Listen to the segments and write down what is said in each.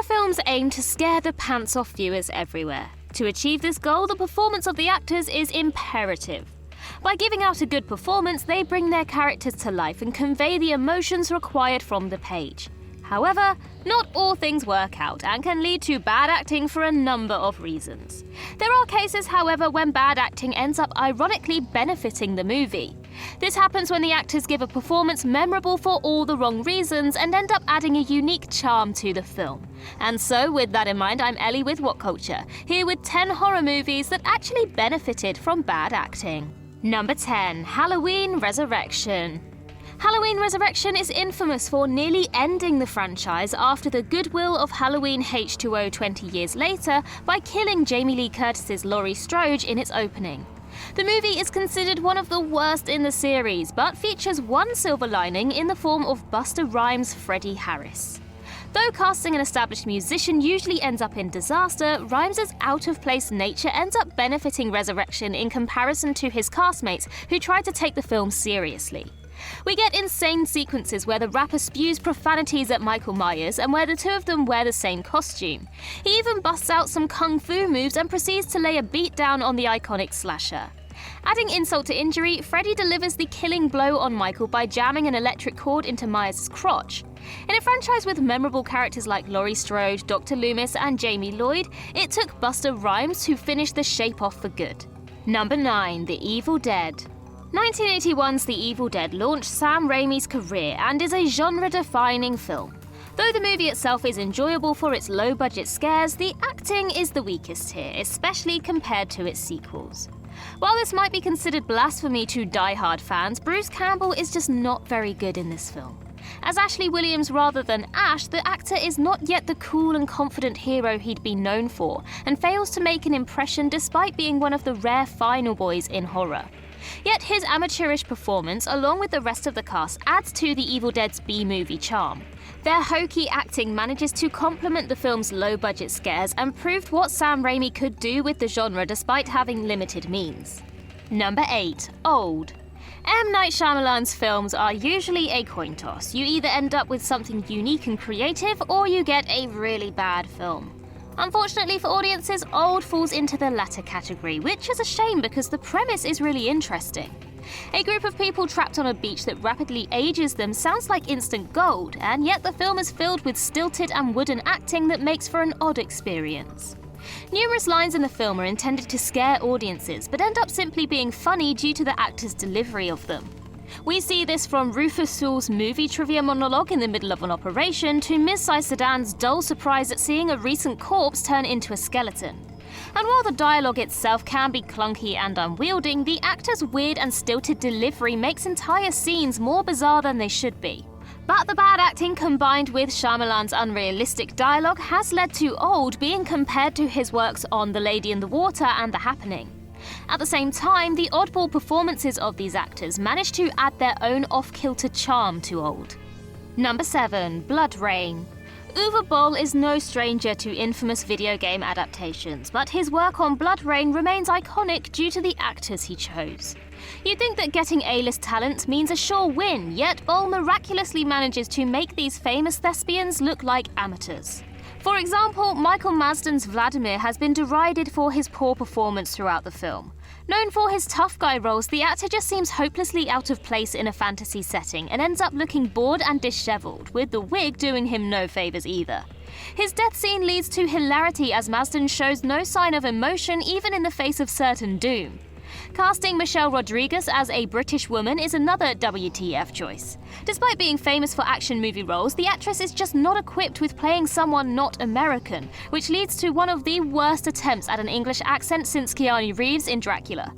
Horror films aim to scare the pants off viewers everywhere. To achieve this goal, the performance of the actors is imperative. By giving out a good performance, they bring their characters to life and convey the emotions required from the page. However, not all things work out and can lead to bad acting for a number of reasons. There are cases, however, when bad acting ends up ironically benefiting the movie. This happens when the actors give a performance memorable for all the wrong reasons and end up adding a unique charm to the film. And so, with that in mind, I'm Ellie with What Culture, here with 10 horror movies that actually benefited from bad acting. Number 10. Halloween Resurrection. Halloween Resurrection is infamous for nearly ending the franchise after the goodwill of Halloween H2O 20 years later by killing Jamie Lee Curtis's Laurie Strode in its opening. The movie is considered one of the worst in the series, but features one silver lining in the form of Busta Rhymes' Freddie Harris. Though casting an established musician usually ends up in disaster, Rhymes' out-of-place nature ends up benefiting Resurrection in comparison to his castmates who tried to take the film seriously. We get insane sequences where the rapper spews profanities at Michael Myers and where the two of them wear the same costume. He even busts out some kung fu moves and proceeds to lay a beat down on the iconic slasher. Adding insult to injury, Freddy delivers the killing blow on Michael by jamming an electric cord into Myers' crotch. In a franchise with memorable characters like Laurie Strode, Dr. Loomis, and Jamie Lloyd, it took Busta Rhymes to finish the shape off for good. Number 9. The Evil Dead. 1981's The Evil Dead launched Sam Raimi's career and is a genre-defining film. Though the movie itself is enjoyable for its low-budget scares, the acting is the weakest here, especially compared to its sequels. While this might be considered blasphemy to die-hard fans, Bruce Campbell is just not very good in this film. As Ashley Williams rather than Ash, the actor is not yet the cool and confident hero he'd been known for, and fails to make an impression despite being one of the rare final boys in horror. Yet his amateurish performance, along with the rest of the cast, adds to The Evil Dead's B-movie charm. Their hokey acting manages to complement the film's low-budget scares and proved what Sam Raimi could do with the genre despite having limited means. Number 8. Old. M. Night Shyamalan's films are usually a coin toss. You either end up with something unique and creative, or you get a really bad film. Unfortunately for audiences, Old falls into the latter category, which is a shame because the premise is really interesting. A group of people trapped on a beach that rapidly ages them sounds like instant gold, and yet the film is filled with stilted and wooden acting that makes for an odd experience. Numerous lines in the film are intended to scare audiences, but end up simply being funny due to the actors' delivery of them. We see this from Rufus Sewell's movie trivia monologue in the middle of an operation to Ms. Sedan's dull surprise at seeing a recent corpse turn into a skeleton. And while the dialogue itself can be clunky and unwieldy, the actors' weird and stilted delivery makes entire scenes more bizarre than they should be. But the bad acting combined with Shyamalan's unrealistic dialogue has led to Old being compared to his works on The Lady in the Water and The Happening. At the same time, the oddball performances of these actors manage to add their own off-kilter charm to Old. Number 7. BloodRayne. Uwe Boll is no stranger to infamous video game adaptations, but his work on BloodRayne remains iconic due to the actors he chose. You'd think that getting A-list talent means a sure win, yet Boll miraculously manages to make these famous thespians look like amateurs. For example, Michael Mazdon's Vladimir has been derided for his poor performance throughout the film. Known for his tough guy roles, the actor just seems hopelessly out of place in a fantasy setting and ends up looking bored and disheveled, with the wig doing him no favors either. His death scene leads to hilarity as Mazdon shows no sign of emotion even in the face of certain doom. Casting Michelle Rodriguez as a British woman is another WTF choice. Despite being famous for action movie roles, the actress is just not equipped with playing someone not American, which leads to one of the worst attempts at an English accent since Keanu Reeves in Dracula.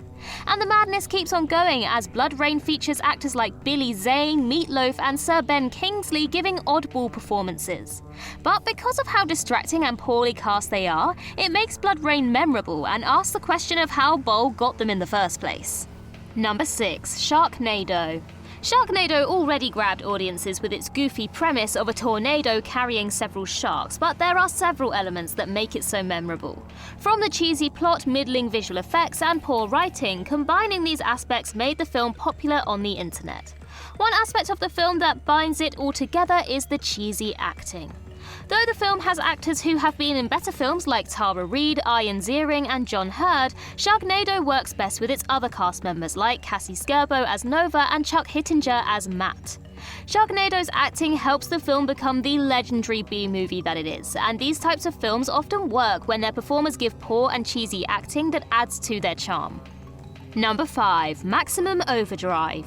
And the madness keeps on going as BloodRayne features actors like Billy Zane, Meatloaf, and Sir Ben Kingsley giving oddball performances. But because of how distracting and poorly cast they are, it makes BloodRayne memorable and asks the question of how Boll got them in the first place. Number 6. Sharknado. Sharknado already grabbed audiences with its goofy premise of a tornado carrying several sharks, but there are several elements that make it so memorable. From the cheesy plot, middling visual effects, and poor writing, combining these aspects made the film popular on the internet. One aspect of the film that binds it all together is the cheesy acting. Though the film has actors who have been in better films like Tara Reid, Ian Ziering, and John Hurd, Sharknado works best with its other cast members like Cassie Skirbo as Nova and Chuck Hittinger as Matt. Sharknado's acting helps the film become the legendary B-movie that it is, and these types of films often work when their performers give poor and cheesy acting that adds to their charm. Number 5. Maximum Overdrive.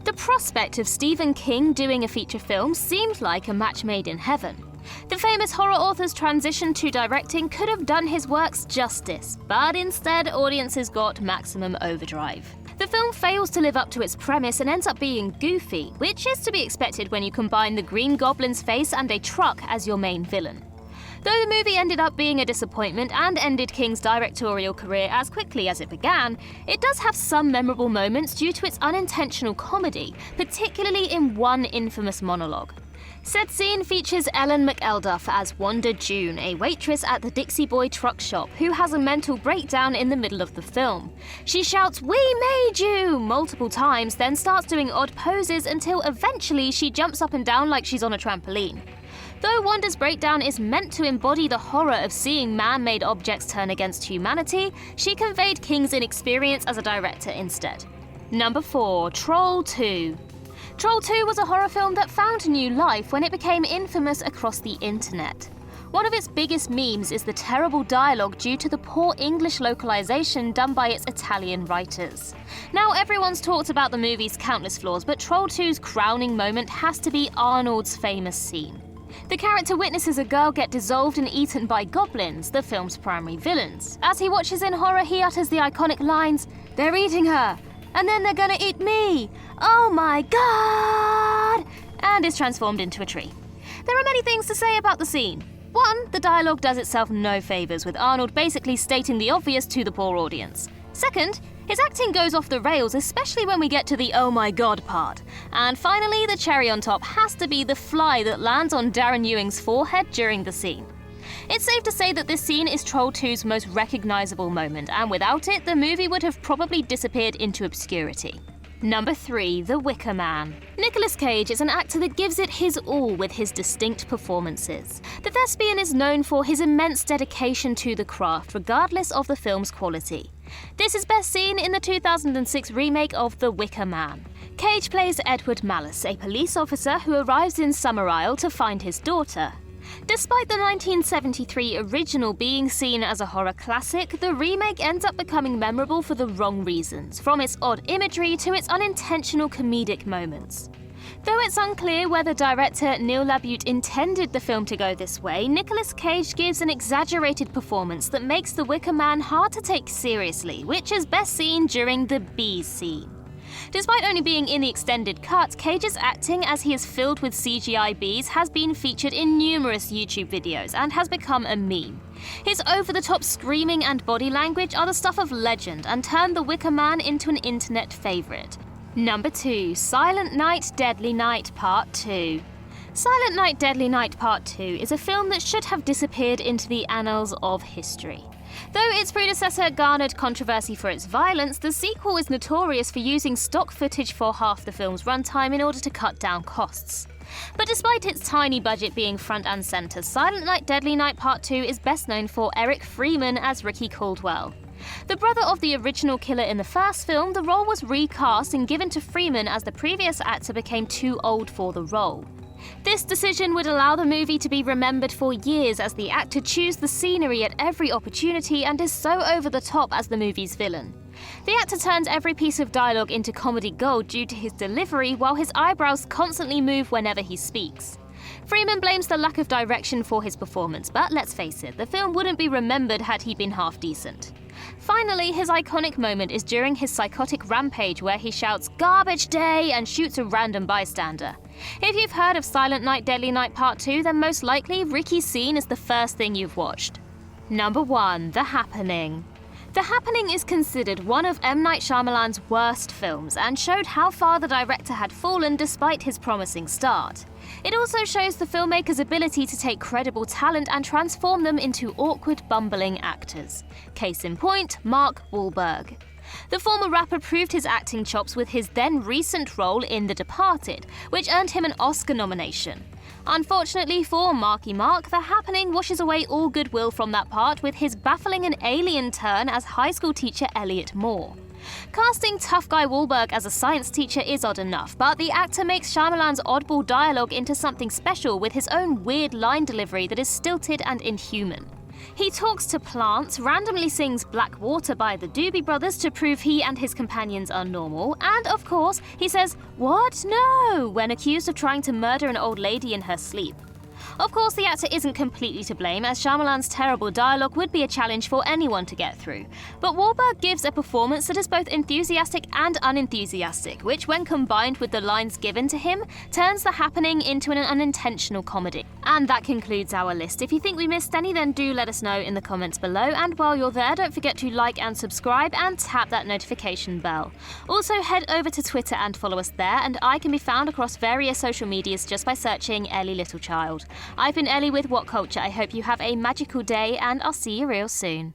The prospect of Stephen King doing a feature film seemed like a match made in heaven. The famous horror author's transition to directing could have done his works justice, but instead audiences got Maximum Overdrive. The film fails to live up to its premise and ends up being goofy, which is to be expected when you combine the Green Goblin's face and a truck as your main villain. Though the movie ended up being a disappointment and ended King's directorial career as quickly as it began, it does have some memorable moments due to its unintentional comedy, particularly in one infamous monologue. Said scene features Ellen McElduff as Wanda June, a waitress at the Dixie Boy truck shop who has a mental breakdown in the middle of the film. She shouts, "We made you!" multiple times, then starts doing odd poses until eventually she jumps up and down like she's on a trampoline. Though Wanda's breakdown is meant to embody the horror of seeing man-made objects turn against humanity, she conveyed King's inexperience as a director instead. Number 4. Troll 2. Troll 2 was a horror film that found new life when it became infamous across the internet. One of its biggest memes is the terrible dialogue due to the poor English localization done by its Italian writers. Now, everyone's talked about the movie's countless flaws, but Troll 2's crowning moment has to be Arnold's famous scene. The character witnesses a girl get dissolved and eaten by goblins, the film's primary villains. As he watches in horror, he utters the iconic lines, "They're eating her! And then they're gonna eat me! Oh my god!" and is transformed into a tree. There are many things to say about the scene. 1. The dialogue does itself no favours, with Arnold basically stating the obvious to the poor audience. 2nd, his acting goes off the rails, especially when we get to the oh my god part. And finally, the cherry on top has to be the fly that lands on Darren Ewing's forehead during the scene. It's safe to say that this scene is Troll 2's most recognisable moment, and without it, the movie would have probably disappeared into obscurity. Number 3. The Wicker Man. Nicolas Cage is an actor that gives it his all with his distinct performances. The thespian is known for his immense dedication to the craft, regardless of the film's quality. This is best seen in the 2006 remake of The Wicker Man. Cage plays Edward Malice, a police officer who arrives in Summerisle to find his daughter. Despite the 1973 original being seen as a horror classic, the remake ends up becoming memorable for the wrong reasons, from its odd imagery to its unintentional comedic moments. Though it's unclear whether director Neil LaBute intended the film to go this way, Nicolas Cage gives an exaggerated performance that makes The Wicker Man hard to take seriously, which is best seen during the bees scene. Despite only being in the extended cut, Cage's acting as he is filled with CGI bees has been featured in numerous YouTube videos and has become a meme. His over-the-top screaming and body language are the stuff of legend and turned The Wicker Man into an internet favourite. Number 2. Silent Night, Deadly Night Part 2. Silent Night, Deadly Night Part 2 is a film that should have disappeared into the annals of history. Though its predecessor garnered controversy for its violence, the sequel is notorious for using stock footage for half the film's runtime in order to cut down costs. But despite its tiny budget being front and centre, Silent Night, Deadly Night Part 2 is best known for Eric Freeman as Ricky Caldwell. The brother of the original killer in the first film, the role was recast and given to Freeman as the previous actor became too old for the role. This decision would allow the movie to be remembered for years as the actor chews the scenery at every opportunity and is so over the top as the movie's villain. The actor turns every piece of dialogue into comedy gold due to his delivery, while his eyebrows constantly move whenever he speaks. Freeman blames the lack of direction for his performance, but let's face it, the film wouldn't be remembered had he been half decent. Finally, his iconic moment is during his psychotic rampage where he shouts "Garbage Day" and shoots a random bystander. If you've heard of Silent Night, Deadly Night Part 2, then most likely Ricky's scene is the first thing you've watched. Number 1. The Happening. The Happening is considered one of M. Night Shyamalan's worst films and showed how far the director had fallen despite his promising start. It also shows the filmmaker's ability to take credible talent and transform them into awkward, bumbling actors. Case in point, Mark Wahlberg. The former rapper proved his acting chops with his then recent role in The Departed, which earned him an Oscar nomination. Unfortunately for Marky Mark, the happening washes away all goodwill from that part with his baffling and alien turn as high school teacher Elliot Moore. Casting tough guy Wahlberg as a science teacher is odd enough, but the actor makes Shyamalan's oddball dialogue into something special with his own weird line delivery that is stilted and inhuman. He talks to plants, randomly sings Black Water by the Doobie Brothers to prove he and his companions are normal, and of course, he says, "What? No!" when accused of trying to murder an old lady in her sleep. Of course, the actor isn't completely to blame, as Shyamalan's terrible dialogue would be a challenge for anyone to get through. But Wahlberg gives a performance that is both enthusiastic and unenthusiastic, which, when combined with the lines given to him, turns the happening into an unintentional comedy. And that concludes our list. If you think we missed any, then do let us know in the comments below. And while you're there, don't forget to like and subscribe and tap that notification bell. Also, head over to Twitter and follow us there, and I can be found across various social medias just by searching Ellie Littlechild. I've been Ellie with What Culture. I hope you have a magical day, and I'll see you real soon.